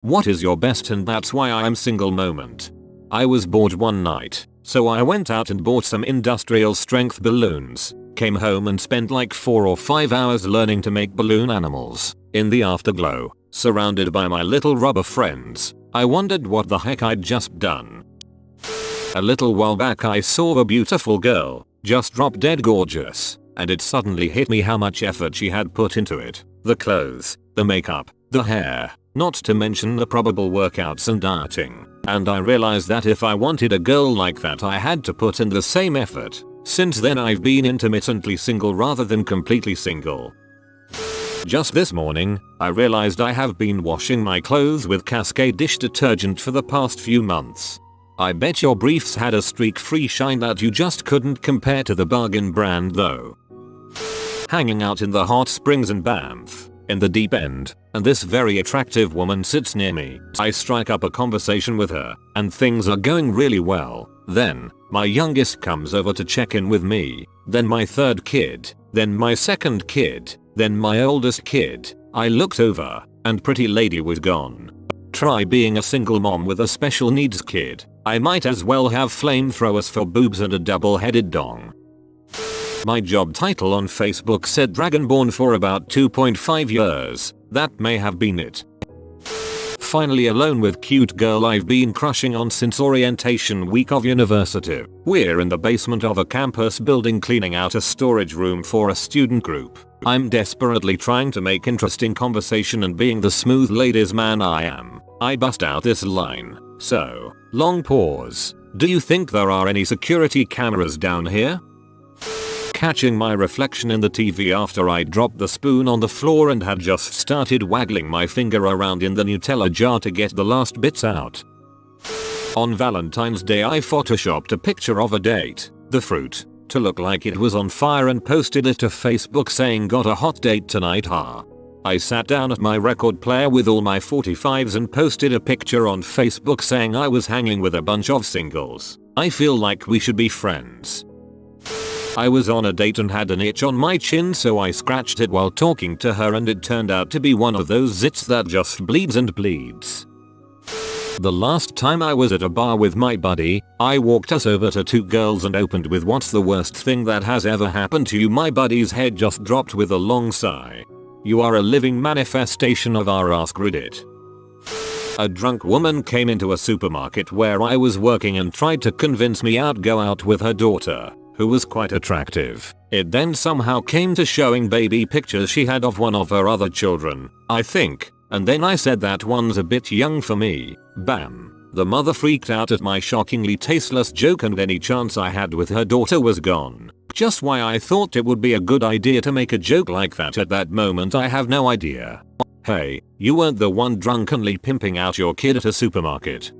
What is your best and that's why I am single moment? I was bored one night, so I went out and bought some industrial strength balloons, came home and spent like 4 or 5 hours learning to make balloon animals. In the afterglow, surrounded by my little rubber friends, I wondered what the heck I'd just done. A little while back I saw a beautiful girl, just drop dead gorgeous, and it suddenly hit me how much effort she had put into it. The clothes, the makeup, the hair, not to mention the probable workouts and dieting. And I realized that if I wanted a girl like that I had to put in the same effort. Since then I've been intermittently single rather than completely single. Just this morning, I realized I have been washing my clothes with Cascade dish detergent for the past few months. I bet your briefs had a streak-free shine that you just couldn't compare to the bargain brand though. Hanging out in the hot springs in Banff, in the deep end, and this very attractive woman sits near me. I strike up a conversation with her, and things are going really well. Then, my youngest comes over to check in with me, then my third kid, then my second kid, then my oldest kid. I looked over, and pretty lady was gone. Try being a single mom with a special needs kid. I might as well have flamethrowers for boobs and a double-headed dong. My job title on Facebook said Dragonborn for about 2.5 years. That may have been it. Finally alone with cute girl I've been crushing on since orientation week of university. We're in the basement of a campus building cleaning out a storage room for a student group. I'm desperately trying to make interesting conversation and being the smooth ladies man I am. I bust out this line. So, long pause. Do you think there are any security cameras down here? Catching my reflection in the TV after I dropped the spoon on the floor and had just started waggling my finger around in the Nutella jar to get the last bits out. On Valentine's Day I photoshopped a picture of a date, the fruit, to look like it was on fire and posted it to Facebook saying got a hot date tonight ha. I sat down at my record player with all my 45s and posted a picture on Facebook saying I was hanging with a bunch of singles. I feel like we should be friends. I was on a date and had an itch on my chin so I scratched it while talking to her and it turned out to be one of those zits that just bleeds and bleeds. The last time I was at a bar with my buddy, I walked us over to 2 girls and opened with what's the worst thing that has ever happened to you. My buddy's head just dropped with a long sigh. You are a living manifestation of our AskReddit. A drunk woman came into a supermarket where I was working and tried to convince me I'd go out with her daughter, who was quite attractive. It then somehow came to showing baby pictures she had of one of her other children, I think, and then I said that one's a bit young for me. Bam. The mother freaked out at my shockingly tasteless joke and any chance I had with her daughter was gone. Just why I thought it would be a good idea to make a joke like that at that moment I have no idea. Hey, you weren't the one drunkenly pimping out your kid at a supermarket.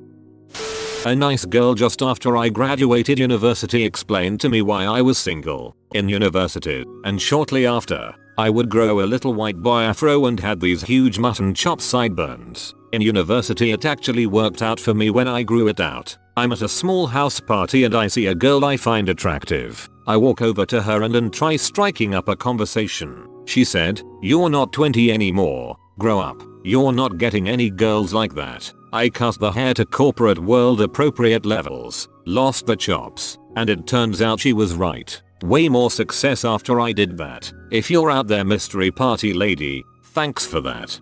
A nice girl just after I graduated university explained to me why I was single in university, and shortly after, I would grow a little white boy afro and had these huge mutton chop sideburns. In university it actually worked out for me when I grew it out. I'm at a small house party and I see a girl I find attractive. I walk over to her and try striking up a conversation. She said, "You're not 20 anymore, grow up, you're not getting any girls like that." I cut the hair to corporate world appropriate levels, lost the chops, and it turns out she was right. Way more success after I did that. If you're out there mystery party lady, thanks for that.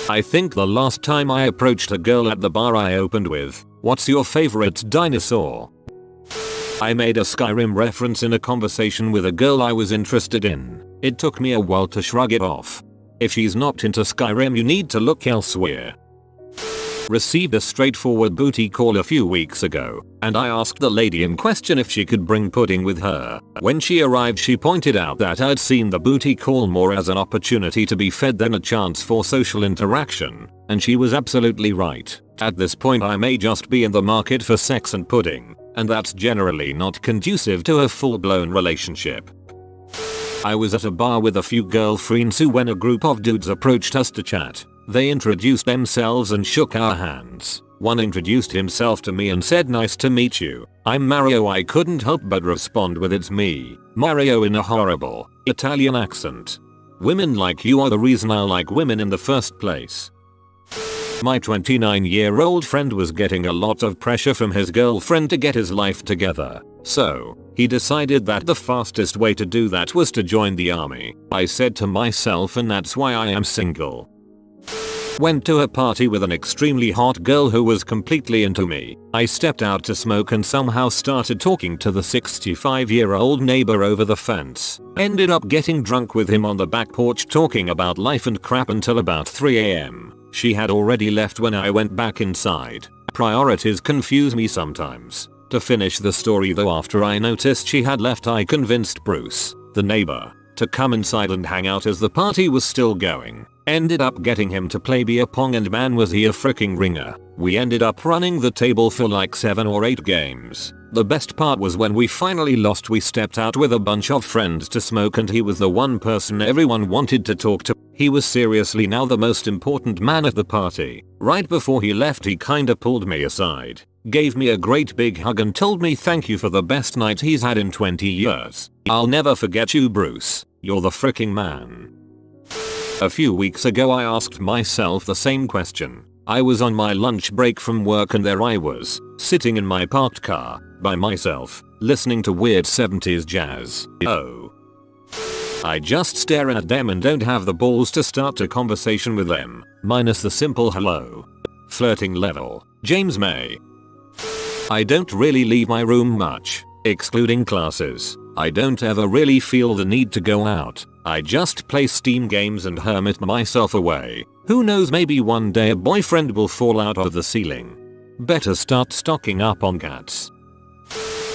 I think the last time I approached a girl at the bar I opened with, "What's your favorite dinosaur?" I made a Skyrim reference in a conversation with a girl I was interested in. It took me a while to shrug it off. If she's not into Skyrim you need to look elsewhere. Received a straightforward booty call a few weeks ago, and I asked the lady in question if she could bring pudding with her. When she arrived she pointed out that I'd seen the booty call more as an opportunity to be fed than a chance for social interaction, and she was absolutely right. At this point I may just be in the market for sex and pudding, and that's generally not conducive to a full-blown relationship. I was at a bar with a few girlfriends who when a group of dudes approached us to chat. They introduced themselves and shook our hands. One introduced himself to me and said nice to meet you. I'm Mario. I couldn't help but respond with it's me, Mario in a horrible Italian accent. Women like you are the reason I like women in the first place. My 29-year-old friend was getting a lot of pressure from his girlfriend to get his life together. So, he decided that the fastest way to do that was to join the army. I said to myself, and that's why I am single. Went to a party with an extremely hot girl who was completely into me. I stepped out to smoke and somehow started talking to the 65-year-old neighbor over the fence. Ended up getting drunk with him on the back porch talking about life and crap until about 3 AM. She had already left when I went back inside. Priorities confuse me sometimes. To finish the story though, after I noticed she had left, I convinced Bruce, the neighbor, to come inside and hang out as the party was still going. Ended up getting him to play beer pong, and man was he a freaking ringer. We ended up running the table for like 7 or 8 games. The best part was when we finally lost, we stepped out with a bunch of friends to smoke and he was the one person everyone wanted to talk to. He was seriously now the most important man at the party. Right before he left, he kinda pulled me aside, gave me a great big hug and told me thank you for the best night he's had in 20 years. I'll never forget you, Bruce. You're the freaking man. A few weeks ago I asked myself the same question. I was on my lunch break from work and there I was, sitting in my parked car, by myself, listening to weird 70s jazz. Oh. I just stare at them and don't have the balls to start a conversation with them, minus the simple hello. Flirting level, James May. I don't really leave my room much, excluding classes. I don't ever really feel the need to go out. I just play Steam games and hermit myself away. Who knows, maybe one day a boyfriend will fall out of the ceiling. Better start stocking up on cats.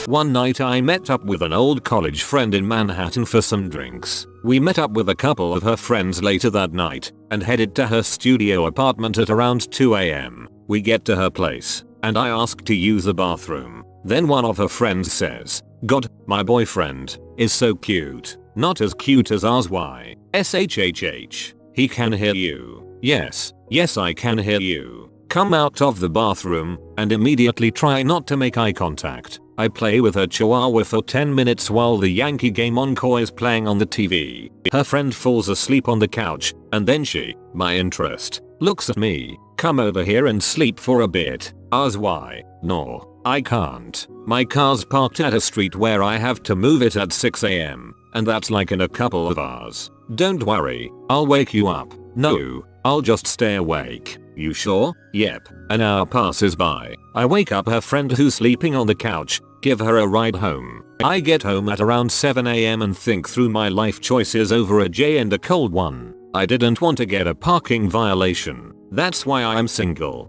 One night I met up with an old college friend in Manhattan for some drinks. We met up with a couple of her friends later that night and headed to her studio apartment at around 2 AM. We get to her place and I ask to use the bathroom. Then one of her friends says, "God, my boyfriend is so cute. Not as cute as ours, why? SHHH. He can hear you." Yes, I can hear you. Come out of the bathroom and immediately try not to make eye contact. I play with her chihuahua for 10 minutes while the Yankee game encore is playing on the TV. Her friend falls asleep on the couch and then she, my interest, looks at me. "Come over here and sleep for a bit." Ours, why? No, I can't. My car's parked at a street where I have to move it at 6 AM. And that's like in a couple of hours. "Don't worry, I'll wake you up." "No, I'll just stay awake." "You sure?" "Yep." An hour passes by. I wake up her friend who's sleeping on the couch, give her a ride home. I get home at around 7 AM and think through my life choices over a J and a cold one. I didn't want to get a parking violation. That's why I'm single.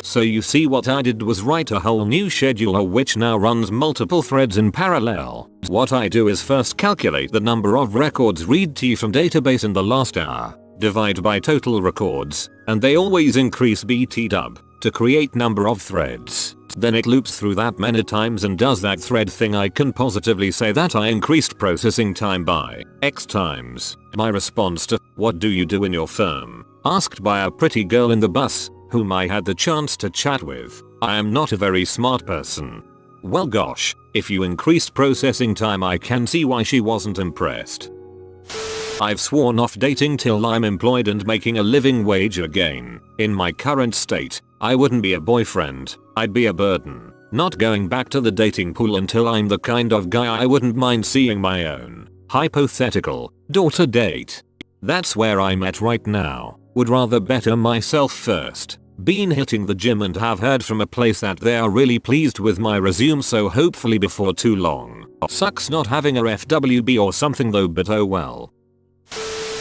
So you see, what I did was write a whole new scheduler which now runs multiple threads in parallel. What I do is first calculate the number of records read to from database in the last hour, divide by total records, and they always increase BT-dub to create number of threads. Then it loops through that many times and does that thread thing. I can positively say that I increased processing time by X times. My response to "What do you do in your firm?" asked by a pretty girl in the bus, whom I had the chance to chat with. I am not a very smart person. Well gosh, if you increased processing time, I can see why she wasn't impressed. I've sworn off dating till I'm employed and making a living wage again. In my current state, I wouldn't be a boyfriend, I'd be a burden. Not going back to the dating pool until I'm the kind of guy I wouldn't mind seeing my own hypothetical daughter date. That's where I'm at right now. Would rather better myself first. Been hitting the gym and have heard from a place that they are really pleased with my resume, so hopefully before too long. Sucks not having a FWB or something though, but oh well.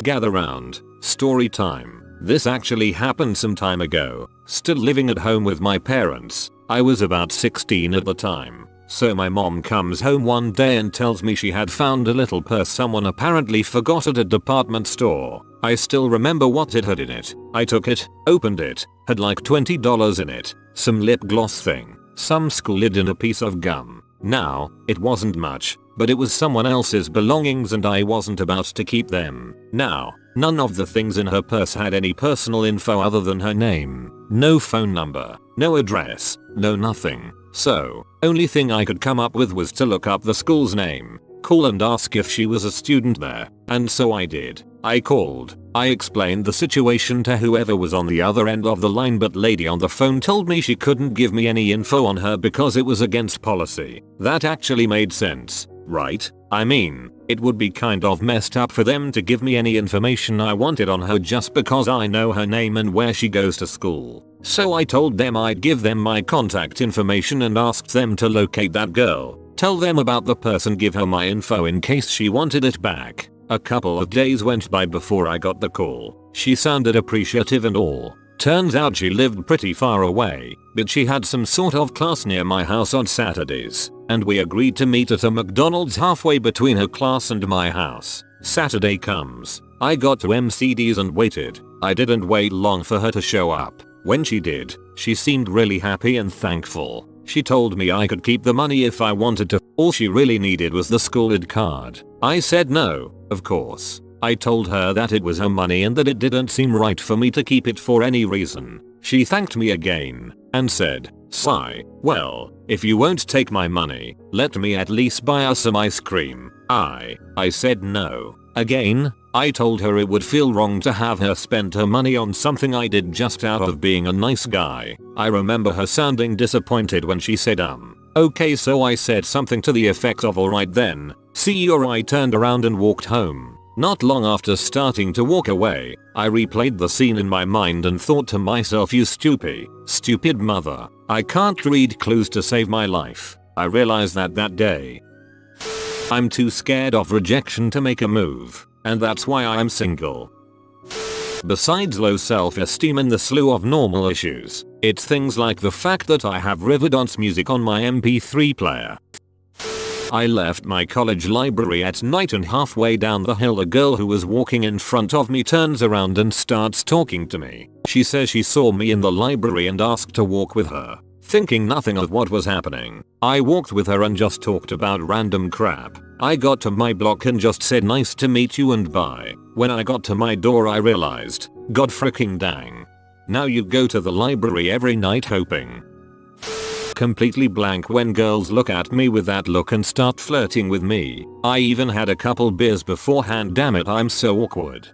Gather round. Story time. This actually happened some time ago. Still living at home with my parents. I was about 16 at the time. So my mom comes home one day and tells me she had found a little purse someone apparently forgot at a department store. I still remember what it had in it. I took it, opened it, had like $20 in it, some lip gloss thing, some school lid and a piece of gum. Now, it wasn't much, but it was someone else's belongings and I wasn't about to keep them. Now, none of the things in her purse had any personal info other than her name. No phone number, no address, no nothing. So, only thing I could come up with was to look up the school's name, call and ask if she was a student there, and so I did. I called, I explained the situation to whoever was on the other end of the line, but lady on the phone told me she couldn't give me any info on her because it was against policy. That actually made sense, right? I mean, it would be kind of messed up for them to give me any information I wanted on her just because I know her name and where she goes to school. So I told them I'd give them my contact information and asked them to locate that girl. Tell them about the person, give her my info in case she wanted it back. A couple of days went by before I got the call. She sounded appreciative and all. Turns out she lived pretty far away, but she had some sort of class near my house on Saturdays, and we agreed to meet at a McDonald's halfway between her class and my house. Saturday comes. I got to MCD's and waited. I didn't wait long for her to show up. When she did, she seemed really happy and thankful. She told me I could keep the money if I wanted to. All she really needed was the school ID card. I said no, of course. I told her that it was her money and that it didn't seem right for me to keep it for any reason. She thanked me again and said, "Sigh, well, if you won't take my money, let me at least buy us some ice cream." I said no. Again, I told her it would feel wrong to have her spend her money on something I did just out of being a nice guy. I remember her sounding disappointed when she said okay, so I said something to the effect of alright then, see you, or I turned around and walked home. Not long after starting to walk away, I replayed the scene in my mind and thought to myself, you stupid mother. I can't read clues to save my life. I realized that day. I'm too scared of rejection to make a move, and that's why I'm single. Besides low self-esteem and the slew of normal issues, it's things like the fact that I have Riverdance music on my MP3 player. I left my college library at night and halfway down the hill a girl who was walking in front of me turns around and starts talking to me. She says she saw me in the library and asked to walk with her. Thinking nothing of what was happening, I walked with her and just talked about random crap. I got to my block and just said nice to meet you and bye. When I got to my door I realized, god freaking dang. Now you go to the library every night hoping. Completely blank when girls look at me with that look and start flirting with me. I even had a couple beers beforehand, damn it, I'm so awkward.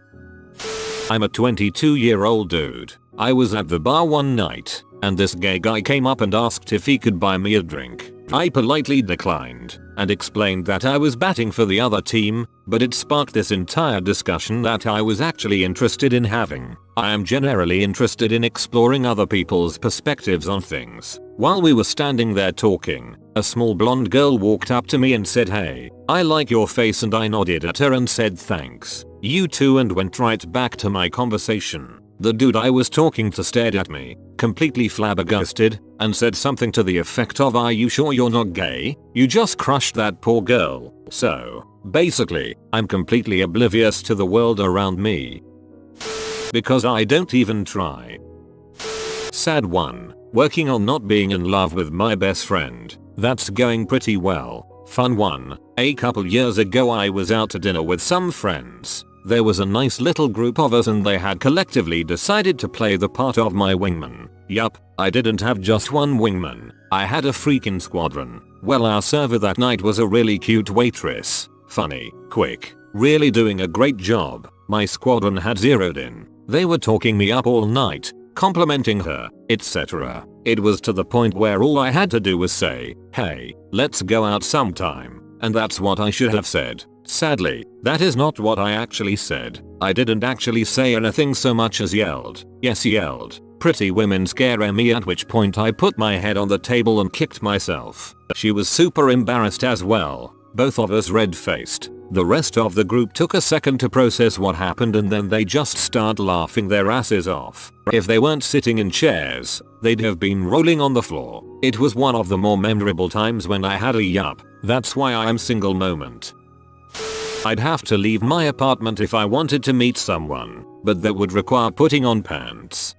I'm a 22-year-old dude. I was at the bar one night, and this gay guy came up and asked if he could buy me a drink. I politely declined, and explained that I was batting for the other team, but it sparked this entire discussion that I was actually interested in having. I am generally interested in exploring other people's perspectives on things. While we were standing there talking, a small blonde girl walked up to me and said, "Hey, I like your face," and I nodded at her and said thanks. "You too," and went right back to my conversation. The dude I was talking to stared at me, completely flabbergasted, and said something to the effect of, "Are you sure you're not gay? You just crushed that poor girl." So, basically, I'm completely oblivious to the world around me. Because I don't even try. Sad one. Working on not being in love with my best friend. That's going pretty well. Fun one. A couple years ago I was out to dinner with some friends. There was a nice little group of us and they had collectively decided to play the part of my wingman. Yup, I didn't have just one wingman. I had a freaking squadron. Well, our server that night was a really cute waitress. Funny, quick, really doing a great job. My squadron had zeroed in. They were talking me up all night, complimenting her, etc. It was to the point where all I had to do was say, "Hey, let's go out sometime." And that's what I should have said. Sadly, that is not what I actually said. I didn't actually say anything so much as yelled. Yes, yelled. "Pretty women scare me," at which point I put my head on the table and kicked myself. She was super embarrassed as well. Both of us red-faced. The rest of the group took a second to process what happened and then they just started laughing their asses off. If they weren't sitting in chairs, they'd have been rolling on the floor. It was one of the more memorable times when I had a yup, that's why I'm single moment. I'd have to leave my apartment if I wanted to meet someone, but that would require putting on pants.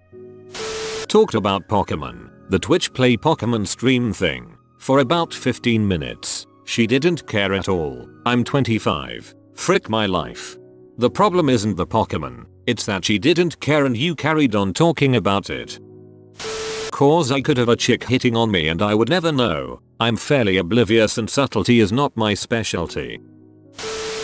Talked about Pokemon, the Twitch play Pokemon stream thing, for about 15 minutes. She didn't care at all. I'm 25. Frick my life. The problem isn't the Pokemon, it's that she didn't care and you carried on talking about it. Cause I could have a chick hitting on me and I would never know. I'm fairly oblivious and subtlety is not my specialty.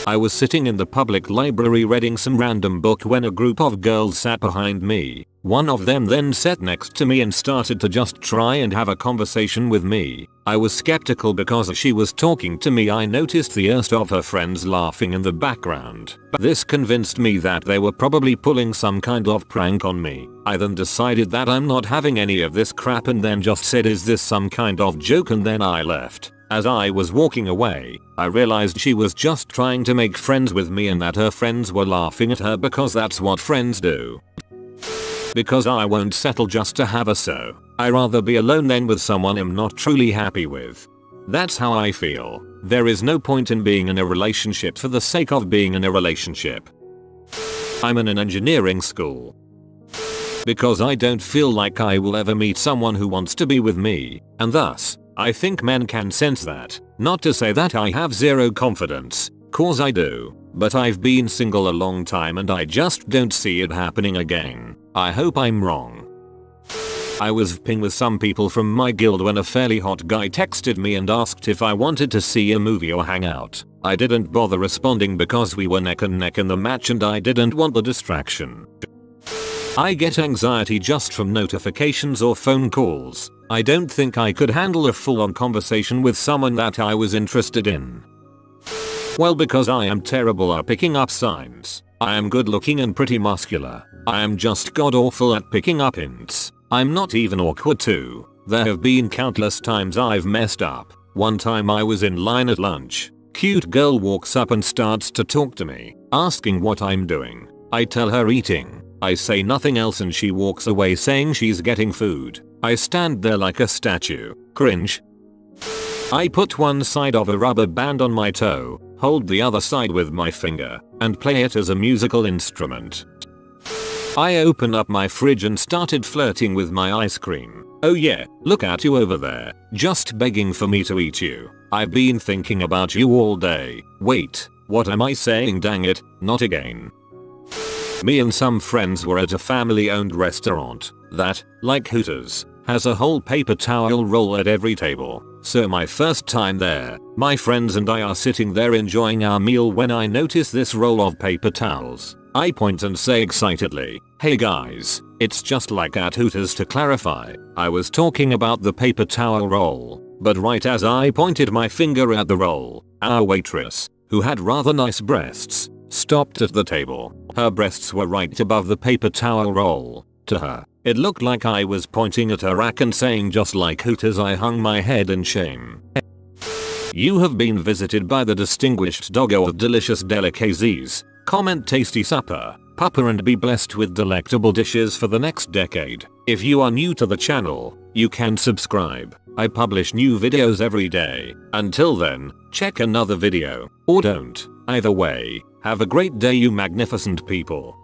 I was sitting in the public library reading some random book when a group of girls sat behind me. One of them then sat next to me and started to just try and have a conversation with me. I was skeptical because as she was talking to me I noticed the rest of her friends laughing in the background. This convinced me that they were probably pulling some kind of prank on me. I then decided that I'm not having any of this crap and then just said, is this some kind of joke, and then I left. As I was walking away, I realized she was just trying to make friends with me and that her friends were laughing at her because that's what friends do. Because I won't settle just to have a so. I'd rather be alone than with someone I'm not truly happy with. That's how I feel. There is no point in being in a relationship for the sake of being in a relationship. I'm in an engineering school. Because I don't feel like I will ever meet someone who wants to be with me, and thus, I think men can sense that. Not to say that I have zero confidence, cause I do, but I've been single a long time and I just don't see it happening again. I hope I'm wrong. I was vaping with some people from my guild when a fairly hot guy texted me and asked if I wanted to see a movie or hang out. I didn't bother responding because we were neck and neck in the match and I didn't want the distraction. I get anxiety just from notifications or phone calls. I don't think I could handle a full-on conversation with someone that I was interested in. Well, because I am terrible at picking up signs. I am good looking and pretty muscular. I am just god awful at picking up hints. I'm not even awkward too. There have been countless times I've messed up. One time I was in line at lunch. Cute girl walks up and starts to talk to me, asking what I'm doing. I tell her eating. I say nothing else and she walks away saying she's getting food. I stand there like a statue. Cringe. I put one side of a rubber band on my toe, hold the other side with my finger, and play it as a musical instrument. I open up my fridge and started flirting with my ice cream. Oh yeah, look at you over there, just begging for me to eat you. I've been thinking about you all day. Wait, what am I saying? Dang it, not again. Me and some friends were at a family-owned restaurant that, like Hooters, has a whole paper towel roll at every table. So my first time there, my friends and I are sitting there enjoying our meal when I notice this roll of paper towels. I point and say excitedly, "Hey guys, it's just like at Hooters." To clarify, I was talking about the paper towel roll, but right as I pointed my finger at the roll, our waitress, who had rather nice breasts, stopped at the table. Her breasts were right above the paper towel roll. To her, it looked like I was pointing at her rack and saying just like Hooters. I hung my head in shame. You have been visited by the distinguished doggo of delicious delicacies. Comment tasty supper, pupper, and be blessed with delectable dishes for the next decade. If you are new to the channel, you can subscribe. I publish new videos every day. Until then, check another video, or don't. Either way, have a great day, you magnificent people.